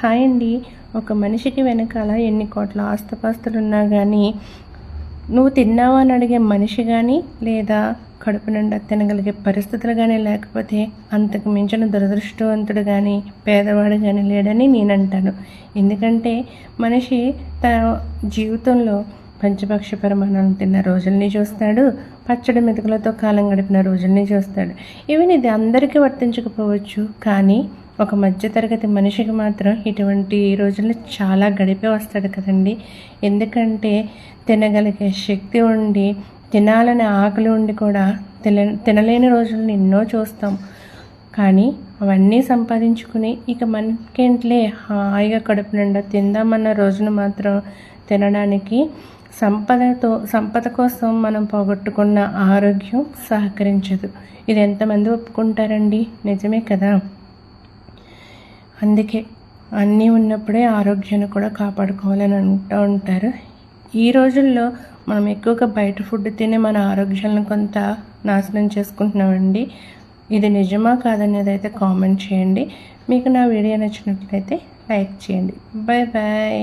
Hi అండి. ఒక మనిషికి వెనకాల ఎన్ని కోట్ల ఆస్తిపాస్తులున్నా కానీ నువ్వు తిన్నావా అని అడిగే మనిషి కానీ, లేదా కడుపు నిండా తినగలిగే పరిస్థితులు కానీ లేకపోతే అంతకు మించిన దురదృష్టవంతుడు కానీ పేదవాడు కానీ లేడని నేను అంటాను. ఎందుకంటే మనిషి తన జీవితంలో పంచపక్ష పరిమాణాలను తిన్న రోజుల్ని చూస్తాడు, పచ్చడి మెతుకులతో కాలం గడిపిన రోజుల్ని చూస్తాడు. ఈవెన్ ఇది అందరికీ వర్తించకపోవచ్చు, కానీ ఒక మధ్యతరగతి మనిషికి మాత్రం ఇటువంటి రోజుల్ని చాలా గడిపే వస్తాడు కదండి. ఎందుకంటే తినగలిగే శక్తి ఉండి, తినాలనే ఆకలి ఉండి కూడా తినలేని రోజులను ఎన్నో చూస్తాం. కానీ అవన్నీ సంపాదించుకుని ఇక మనకేంట్లే హాయిగా కడుపు నిండా తిందామన్న రోజును మాత్రం తినడానికి సంపద కోసం మనం పోగొట్టుకున్న ఆరోగ్యం సహకరించదు. ఇది ఎంతమంది ఒప్పుకుంటారండి? నిజమే కదా. అందుకే అన్నీ ఉన్నప్పుడే ఆరోగ్యాన్ని కూడా కాపాడుకోవాలని అంటూ ఉంటారు. ఈ రోజుల్లో మనం ఎక్కువగా బయట ఫుడ్ తిని మన ఆరోగ్యాలను కొంత నాశనం చేసుకుంటున్నామండి. ఇది నిజమా కాదనేది అయితే కామెంట్ చేయండి. మీకు నా వీడియో నచ్చినట్లయితే లైక్ చేయండి. Bye bye.